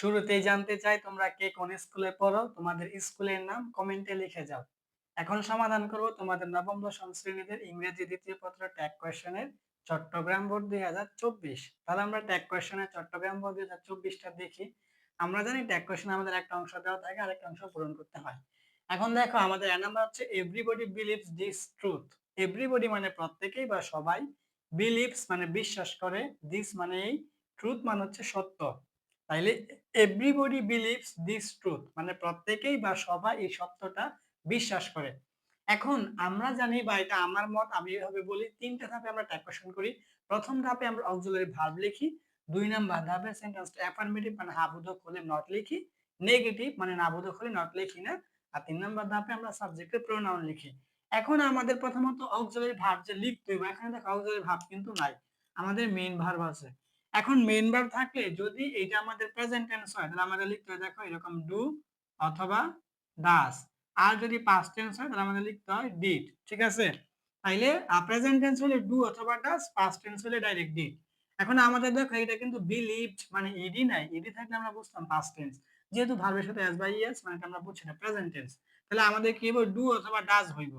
শুরুতেই জানতে চাই তোমরা কে কোন স্কুলে পড়ো, তোমাদের স্কুলের নাম কমেন্টে লিখে যাও। এখন সমাধান করব তোমাদের নবম দশম শ্রেণীদের ইংরেজি দ্বিতীয় পত্র ট্যাগ কোয়েশ্চেনের চট্টগ্রাম বোর্ড 2024। তাহলে আমরা ট্যাগ কোয়েশ্চেনের চট্টগ্রাম বোর্ড 2024টা দেখি। আমরা জানি ট্যাগ কোয়েশ্চেন আমাদের একটা অংশ দেওয়া থাকে, আরেকটা অংশ পূরণ করতে হয়। এখন দেখো আমাদের এ নাম্বার হচ্ছে everybody believes this truth. Everybody মানে প্রত্যেকেই বা সবাই, বিলিভস মানে বিশ্বাস করে, দিস মানে এই, ট্রুথ মানে হচ্ছে সত্য। তাইলে এভরিবডি বিলিভস দিস ট্রুথ মানে প্রত্যেকেই বা সবাই এই সত্যটা বিশ্বাস করে। এখন আমরা জানি বা এটা আমার মত, আমি এভাবে বলি, তিনটা ধাপে আমরা ট্যাগ কোয়েশ্চেন করি। প্রথম ধাপে আমরা অক্সিলারি ভার্ব লিখি, দুই নাম্বার ধাপে সেন্টেন্সটা অ্যাফার্মেটিভ মানে হ্যাঁ বোধক হলে নট লিখি, নেগেটিভ মানে না বোধক হলে নট লিখি না, আর তিন নাম্বার ধাপে আমরা সাবজেক্টের প্রোনাউন লিখি। এখন আমাদের প্রথমত অক্সিলারি ভার্ব যে লিখতে হবে, এখানে দেখো অক্সিলারি ভার্ব কিন্তু নাই, আমাদের মেইন ভার্ব আছে। এখন মেইন ভার্ব থাকলে যদি এটা আমাদের প্রেজেন্ট টেন্স হয় তাহলে আমাদের লিখতে হয় দেখো এরকম ডু অথবা ডাস। আর যদি পাস্ট টেন্স হয় তাহলে আমাদের লিখতে হয় ডিড। ঠিক আছে? তাইলে প্রেজেন্ট টেন্স হলে ডু অথবা ডাস, পাস্ট টেন্স হলে ডাইরেক্ট ডিড। এখন আমাদের দেখো এটা কিন্তু বিলিভড মানে ইডি নাই, ইডি থাকলে আমরা বুঝতাম পাস্ট টেন্স। যেহেতু ভার্বের সাথে এস বাই এস মানে আমরা বুঝছি না প্রেজেন্ট টেন্স, তাহলে আমাদের কি হবে ডু অথবা ডাজ হইব।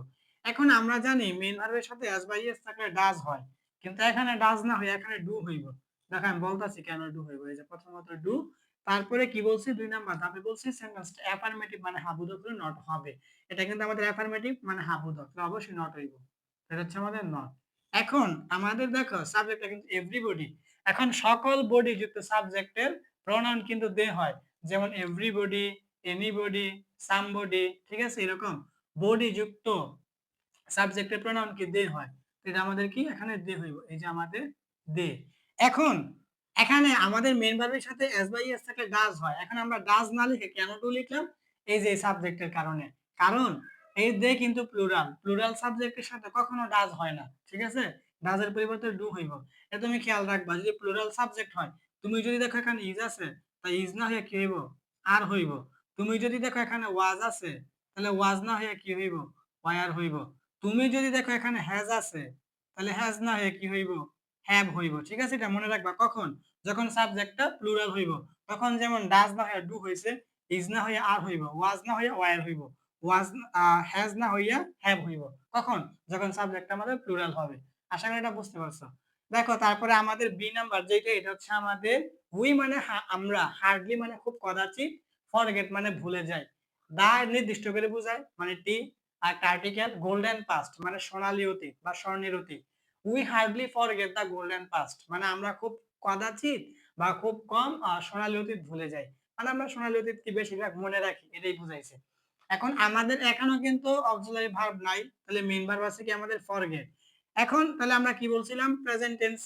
এখন আমরা জানি মেইন ভার্বের সাথে এস বাই এস থাকলে ডাজ হয়, কিন্তু এখানে ডাজ না হয়, এখানে ডু হইব। দেখো আমি বলতাছি কেন ডু হইব। এই যে প্রথমত ডু, তারপরে কি বলছি দুই নাম্বার ধাপে বলছি সেন্টেন্সটা অ্যাফার্মেটিভ মানে হ্যাঁ বোধক হলে নট হবে। এটা কিন্তু আমাদের অ্যাফার্মেটিভ মানে হ্যাঁ বোধক, তাহলে অবশ্যই নট হইব। এটা হচ্ছে আমাদের নট। এখন আমাদের দেখো সাবজেক্টটা কিন্তু এভরিবডি। এখন সকল বডি যুক্ত সাবজেক্টের প্রোনাউন কিন্তু দে হয়, যেমন এভরিবডি, এনিবডি, সামবডি। ঠিক আছে? এরকম বডি যুক্ত সাবজেক্টের প্রোনাউন কি দে হয়, তো এটা আমাদের কি এখানে দে হইব। এই যে আমাদের দে। এখন এখানে আমাদের মেইন ভার্বের সাথে এস বাই এস থাকলে ডাজ হয়, এখন আমরা ডাজ না লিখে কেন টু লিখলাম? এই যে সাবজেক্টের কারণে। কারণ এই দে কিন্তু প্লুরাল, প্লুরাল সাবজেক্টের সাথে কখনো ডাজ হয় না। ঠিক আছে? ডাজের পরিবর্তে ডু হইব। এটা তুমি খেয়াল রাখবা, যদি প্লুরাল সাবজেক্ট হয়, তুমি যদি দেখো এখানে ইজ আছে, তাই ইজ না হয়ে কি হইব? আর হইব। তুমি যদি দেখো এখানে ওয়াজ আছে, তাহলে ওয়াজ না হয়ে কি হইব? ওয়ার হইব। তুমি যদি দেখো এখানে হ্যাজ আছে, তাহলে হ্যাজ না হয়ে কি হইব? হ্যাভ হইব। ঠিক আছে? এটা মনে রাখবা কখন? যখন সাবজেক্টটা প্লুরাল হইব। তখন যেমন ডাজ না হয়ে ডু হইছে, ইজ না হয়ে আর হইব, ওয়াজ না হয়ে ওয়ার হইব, ওয়াজ হ্যাজ না হইয়া হ্যাভ হইব। কখন? যখন সাবজেক্টটা আমাদের প্লুরাল হবে। আশা করি এটা বুঝতে পারছো। দেখো তারপরে আমাদের বি নাম্বার যেটা, এটা হচ্ছে আমাদের উই মানে আমরা, হার্ডলি মানে খুব কদাচিৎ, ফরগেট মানে ভুলে যায়, দা নির্দিষ্ট করে বোঝায় মানে টি, আর আর্টিকেল গোল্ডেন পাস্ট মানে সোনালী অতীত বা স্বর্ণের অতীত। We hardly forget the golden past মানে আমরা খুব কদাচিৎ বা খুব কম সোনালী অতীত ভুলে যাই, মানে আমরা সোনালী অতীত কি বেশিরভাগ মনে রাখি, এটাই বুঝাইছে। এখন আমাদের এখনো কিন্তু অক্সিলারি ভার্ব নাই, তাহলে মেইন ভার্ব আছে কি আমাদের ফরগেট। এখন তাহলে আমরা কি বলছিলাম প্রেজেন্ট টেন্স,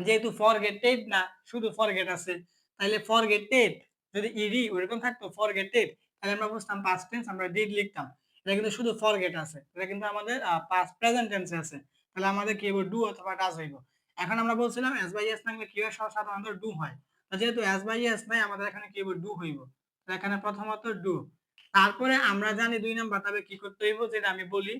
যেহেতু ফরগেটেড না শুধু ফরগেট আছে, তাহলে ফরগেটেড যদি ইডি ওরকম থাকতো ফরগেটেড, তাহলে আমরা বুঝতাম পাস্ট টেন্স, আমরা ডিড লিখতাম। এটা কিন্তু শুধু ফরগেট আছে, এটা কিন্তু আমাদের পাস্ট প্রেজেন্ট টেন্সে আছে, তাহলে আমাদের কি হবে ডু অথবা ডাজ হইব। এখন আমরা বলছিলাম এস বাই এস থাকলে কি হয় সাধারণত ডু হয়, যেহেতু এস বাই এস নাই আমাদের এখানে কি হবে ডু হইব। তো এখানে প্রথমত ডু। তারপরে আমরা জানি দুই নাম্বার তবে কি করতে হইব, যেটা আমি বলি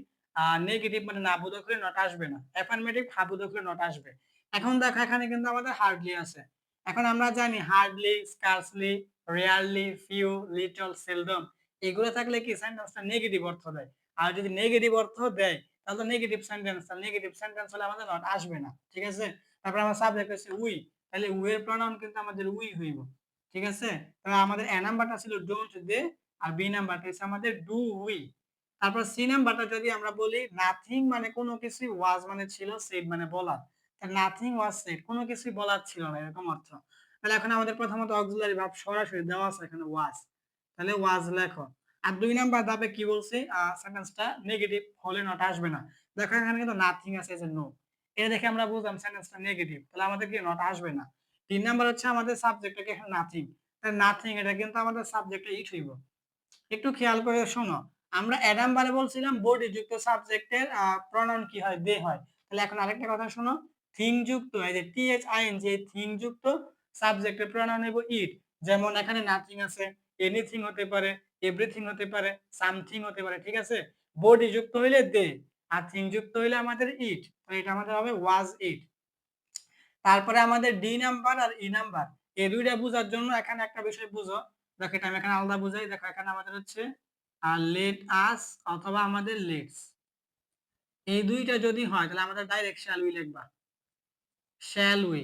নেগেটিভ মানে না বোধক হলে নট আসবে না, অ্যাফার্মেটিভ হ্যাঁ বোধক হলে নট আসবে। এখন দেখো এখানে কিন্তু আমাদের হার্ডলি আছে। এখন আমরা জানি hardly, scarcely, rarely, few, little, seldom, এগুলো থাকলে কি সেন্টেন্সটা নেগেটিভ অর্থ দেয়। আর যদি নেগেটিভ অর্থ দেয় তাহলে নেগেটিভ সেন্টেন্স, নেগেটিভ সেন্টেন্স হলে আমাদের নট আসবে না। ঠিক আছে? তারপর আমার সাবজেক্ট হচ্ছে উই, তাহলে উই এর প্রনাউন কিন্তু আমাদের উই হইব। ঠিক আছে? তাহলে আমাদের এ নাম্বারটা ছিল ডোন্ট দে, আর বি নাম্বারটা হচ্ছে আমাদের ডু উই। তারপর সি নাম্বারটা যদি আমরা বলি নাথিং মানে কোনো কিছু, ওয়াজ মানে ছিল, সেড মানে বলা, নাথিং ওয়াজ সেড কোনো কিছুই বলার ছিল না এরকম অর্থ। তাহলে এখন আমাদের প্রথমত অক্সিলারি ভার্ব সরাসরি দেওয়া আছে এখানে ওয়াজ, তাহলে ওয়াজ লেখো। আর দুই নাম্বার ধাপে কি বলছি সেন্টেন্সটা নেগেটিভ হলে নট আসবে না। দেখো এখানে কিন্তু নাথিং আছে যে নো, এটা দেখে আমরা বুঝলাম সেন্টেন্সটা নেগেটিভ, তাহলে আমাদের কি নট আসবে না। তিন নাম্বার হচ্ছে আমাদের সাবজেক্টটাকে এখানে নাথিং, তাহলে নাথিং এটা কিন্তু আমাদের সাবজেক্টে ইট হইব। একটু খেয়াল করে শোনো, আমরা অ্যাডাম বারে বলছিলাম বডি যুক্ত সাবজেক্টের প্রনাউন কি হয় দে হয়, তাহলে এখন আরেকটা কথা শোনো, থিং যুক্ত এই যে T H I N G, thing যুক্ত সাবজেক্টের প্রনাউন নেব ইট। যেমন এখানে নাথিং আছে, এনিথিং হতে পারে, এভরিথিং হতে পারে, সামথিং হতে পারে। ঠিক আছে? বডি যুক্ত হইলে দে, আর থিং যুক্ত হইলে আমাদের ইট, তো এটা আমাদের হবে ওয়াজ ইট। তারপরে আমাদের ডি নাম্বার আর ই নাম্বার, এই দুইটা বোঝার জন্য এখানে একটা বিষয় বুঝো। দেখো এটা আমি এখানে আলাদা বুঝাই। দেখো এখানে আমাদের হচ্ছে লেট আস অথবা আমাদের লেটস, এই দুইটা যদি হয় তাহলে আমাদের ডাইরেক্ট শ্যাল উই লিখবা, শ্যাল উই।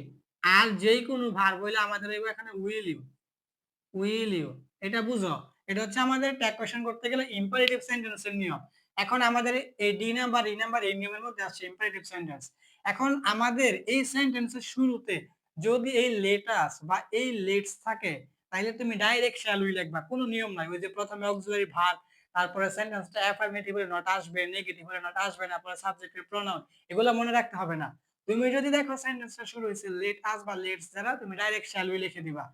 আর যেই কোনো ভার্ব হইলে আমাদের হইব এখানে উইল ইউ, উইল ইউ। এটা বুঝো, এটা হচ্ছে আমাদের ট্যাগ কোয়েশ্চেন করতে গেলে ইম্পারেটিভ সেন্টেন্সের নিয়ম। এখন আমাদের এই ডি নাম্বার ই নাম্বার এই নিয়মের মধ্যে আসছে ইম্পারেটিভ সেন্টেন্স। এখন আমাদের এই সেন্টেন্সের শুরুতে যদি এই লেটাস বা এই লেটস থাকে তাহলে তুমি ডাইরেক্ট শ্যাল উই লিখবা, কোনো নিয়ম নাই। ওই যে প্রথমে অক্সিলারি ভার্ব, তারপরে সেন্টেন্সটা অ্যাফার্মেটিভ হলে নট আসবে, নেগেটিভ হলে নট আসবে না, পরে সাবজেক্টের প্রোনাউন, এগুলো মনে রাখতে হবে না। তুমি যদি দেখো সেন্টেন্সটা শুরু হয়েছে লেট আস বা লেটস দ্বারা, তুমি ডাইরেক্ট শ্যাল উই লিখে দিবা।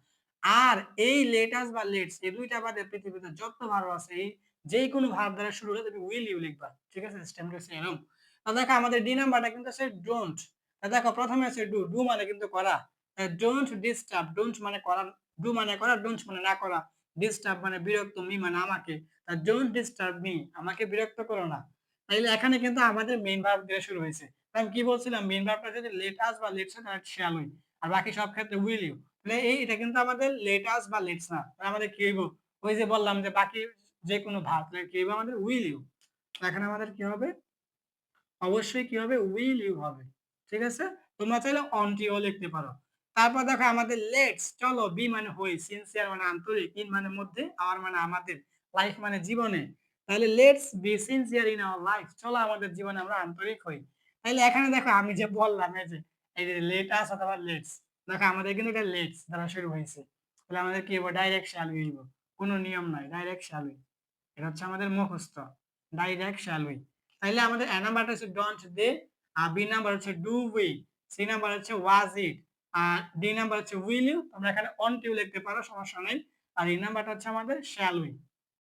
আর এই লেটাস বা লেটস এই দুইটা বাদে পৃথিবীতে যত ভার্ব আছে এই যেই কোনো ভার্ব দ্বারা শুরু হলে তুমি উইল ইউ লিখবা, ঠিক আছে? সিস্টেমটা হচ্ছে এরকম। তো দেখো আমাদের ডি নাম্বারটা কিন্তু আছে ডোন্ট। দেখো প্রথমে আছে ডু, ডু মানে কিন্তু করা। ডোন্ট ডিস্টার্ব, ডোন্ট মানে করা, ডু মানে করা, ডোন্ট মানে না করা, ডিস্টার্ব মানে বিরক্ত, মি মানে আমাকে। ডোন্ট ডিস্টার্ব মি, আমাকে বিরক্ত করো না। তাইলে এখানে কিন্তু আমাদের মেইন ভার্ব দিয়ে শুরু হয়েছে। আমি কি বলছিলাম, মেইন ভার্বটা যদি লেট আস বা লেটস হয় তাহলে শ্যাল উই, আর বাকি সব ক্ষেত্রে উইল ইউ। তাহলে এটা কিন্তু আমাদের লেট আস বা লেটস না, আমাদের কি হইব, ওই যে বললাম যে বাকি যে কোনো ভার্ব, তাহলে কি হইব আমাদের উইল ইউ। এখানে আমাদের কি হবে, অবশ্যই কি হবে, উইল ইউ হবে, ঠিক আছে? তোমরা চাইলে অন টিও লিখতে পারো। তারপর দেখো আমাদের লেটস, চলো, বি মানে হই, সিনসিয়ার মানে আন্তরিক, ইন মানে মধ্যে, আওয়ার মানে আমাদের, লাইফ মানে জীবনে। তাহলে let's be sincere in our life, চলো আমাদের জীবনে আমরা আন্তরিক হই। তাহলে এখানে দেখো আমি যে বললাম এই যে লেটাস অথবা লেটস, দেখো আমাদের কিন্তু এটা লেটস দ্বারা শুরু হয়েছে, তাহলে আমাদের কি হইব, ডাইরেক্ট শ্যাল উই হইব, কোনো নিয়ম নাই, ডাইরেক্ট শ্যাল উই। এটা হচ্ছে আমাদের মুখস্থ, ডাইরেক্ট শ্যাল উই। তাইলে আমাদের এ নাম্বারটা হচ্ছে ডোন্ট দে, আর বি নাম্বার হচ্ছে ডু উই, সি নাম্বার হচ্ছে ওয়াজ ইট, আর ডি নাম্বার হচ্ছে উইল ইউ। তোমরা এখানে অন টিউ লিখতে পারো, সমস্যা নেই। আর এই নাম্বারটা হচ্ছে আমাদের শ্যাল উই।